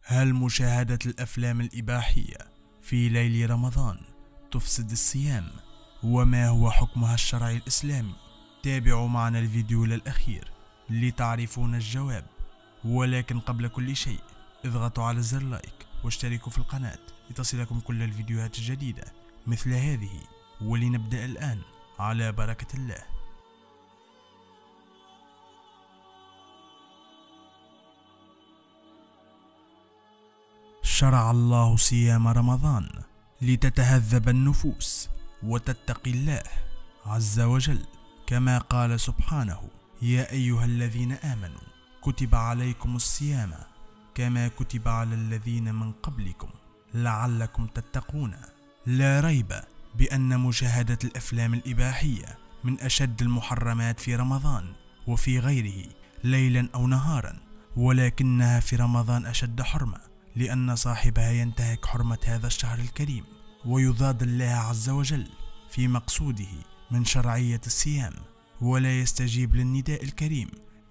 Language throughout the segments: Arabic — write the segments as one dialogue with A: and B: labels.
A: هل مشاهدة الأفلام الإباحية في ليل رمضان تفسد الصيام؟ وما هو حكمها الشرعي الإسلامي؟ تابعوا معنا الفيديو للأخير لتعرفون الجواب. ولكن قبل كل شيء اضغطوا على زر لايك واشتركوا في القناة لتصلكم كل الفيديوهات الجديدة مثل هذه. ولنبدأ الآن على بركة الله. شرع الله صيام رمضان لتتهذب النفوس وتتقي الله عز وجل، كما قال سبحانه: يا أيها الذين آمنوا كتب عليكم الصيام كما كتب على الذين من قبلكم لعلكم تتقون. لا ريب بأن مشاهدة الأفلام الإباحية من أشد المحرمات في رمضان وفي غيره ليلا أو نهارا، ولكنها في رمضان أشد حرمة، لأن صاحبها ينتهك حرمة هذا الشهر الكريم ويضاد الله عز وجل في مقصوده من شرعية الصيام، ولا يستجيب للنداء الكريم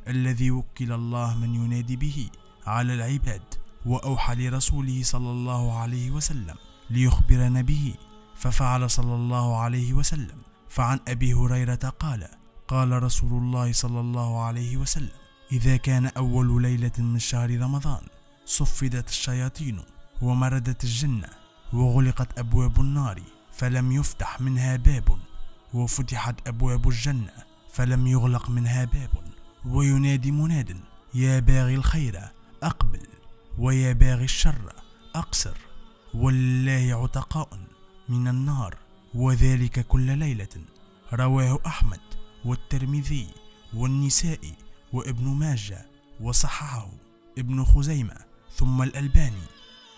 A: الذي وكل الله من ينادي به على العباد، وأوحى لرسوله صلى الله عليه وسلم ليخبرنا به، ففعل صلى الله عليه وسلم. فعن أبي هريرة قال: قال رسول الله صلى الله عليه وسلم: إذا كان أول ليلة من شهر رمضان صفدت الشياطين ومردت الجنة وغلقت أبواب النار فلم يفتح منها باب، وفتحت أبواب الجنة فلم يغلق منها باب، وينادي مناد: يا باغي الخير أقبل ويا باغي الشر أقصر، ولله عتقاء من النار، وذلك كل ليلة. رواه أحمد والترمذي والنسائي وابن ماجه، وصححه ابن خزيمة ثم الألباني.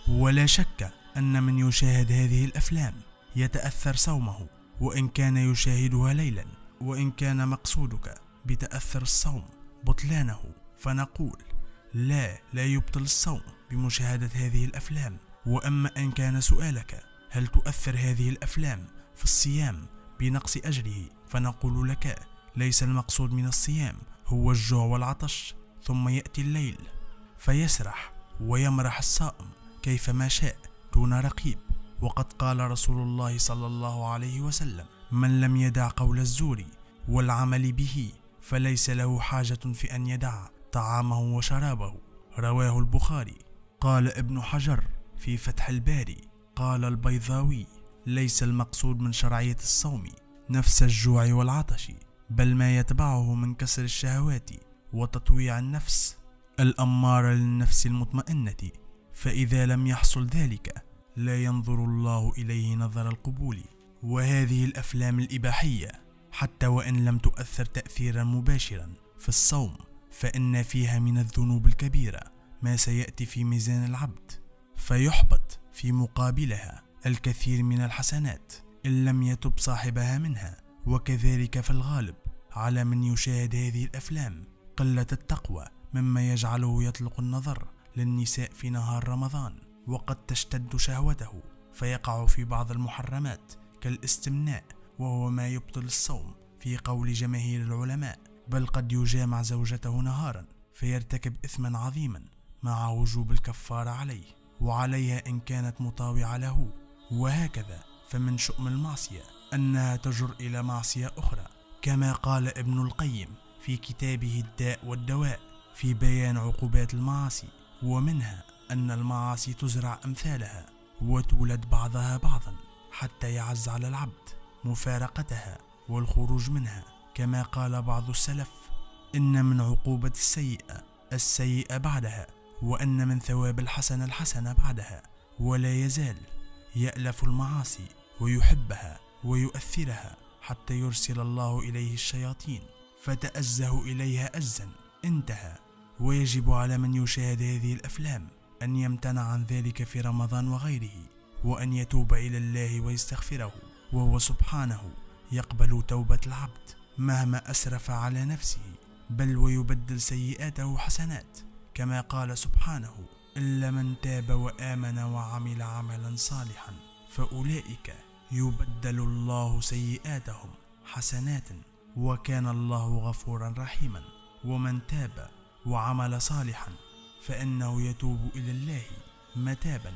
A: ولا شك أن من يشاهد هذه الأفلام يتأثر صومه، وإن كان يشاهدها ليلا، وإن كان مقصودك بتأثر الصوم بطلانه فنقول: لا يبطل الصوم بمشاهدة هذه الأفلام. وأما أن كان سؤالك هل تؤثر هذه الأفلام في الصيام بنقص أجره، فنقول لك: ليس المقصود من الصيام هو الجوع والعطش، ثم يأتي الليل فيسرح ويمرح الصائم كيفما شاء دون رقيب. وقد قال رسول الله صلى الله عليه وسلم: من لم يدع قول الزور والعمل به فليس له حاجة في أن يدع طعامه وشرابه. رواه البخاري. قال ابن حجر في فتح الباري: قال البيضاوي: ليس المقصود من شرعية الصوم نفس الجوع والعطش، بل ما يتبعه من كسر الشهوات وتطويع النفس الأمارة للنفس المطمئنة، فإذا لم يحصل ذلك لا ينظر الله إليه نظر القبول. وهذه الأفلام الإباحية حتى وإن لم تؤثر تأثيرا مباشرا في الصوم، فإن فيها من الذنوب الكبيرة ما سيأتي في ميزان العبد، فيحبط في مقابلها الكثير من الحسنات إن لم يتب صاحبها منها. وكذلك في الغالب على من يشاهد هذه الأفلام قلة التقوى، مما يجعله يطلق النظر للنساء في نهار رمضان، وقد تشتد شهوته فيقع في بعض المحرمات كالاستمناء، وهو ما يبطل الصوم في قول جماهير العلماء، بل قد يجامع زوجته نهارا فيرتكب إثما عظيما مع وجوب الكفارة عليه وعليها إن كانت مطاوعة له. وهكذا فمن شؤم المعصية أنها تجر إلى معصية أخرى، كما قال ابن القيم في كتابه الداء والدواء في بيان عقوبات المعاصي، ومنها أن المعاصي تزرع أمثالها وتولد بعضها بعضا حتى يعز على العبد مفارقتها والخروج منها، كما قال بعض السلف: إن من عقوبة السيئة السيئة بعدها، وأن من ثواب الحسنة الحسنة بعدها. ولا يزال يألف المعاصي ويحبها ويؤثرها حتى يرسل الله إليه الشياطين فتأزه إليها أزا. انتهى. ويجب على من يشاهد هذه الأفلام أن يمتنع عن ذلك في رمضان وغيره، وأن يتوب إلى الله ويستغفره، وهو سبحانه يقبل توبة العبد مهما أسرف على نفسه، بل ويبدل سيئاته حسنات، كما قال سبحانه: إلا من تاب وآمن وعمل عملا صالحا فأولئك يبدل الله سيئاتهم حسنات وكان الله غفورا رحيما. ومن تاب وعمل صالحا فإنه يتوب إلى الله متابا.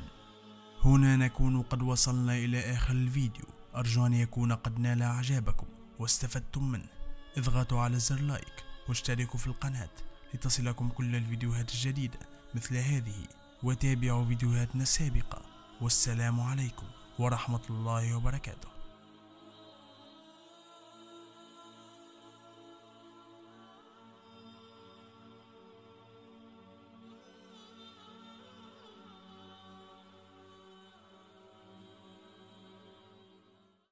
A: هنا نكون قد وصلنا إلى آخر الفيديو، أرجو أن يكون قد نال إعجابكم واستفدتم منه. اضغطوا على زر لايك واشتركوا في القناة لتصلكم كل الفيديوهات الجديدة مثل هذه، وتابعوا فيديوهاتنا السابقة. والسلام عليكم ورحمة الله وبركاته.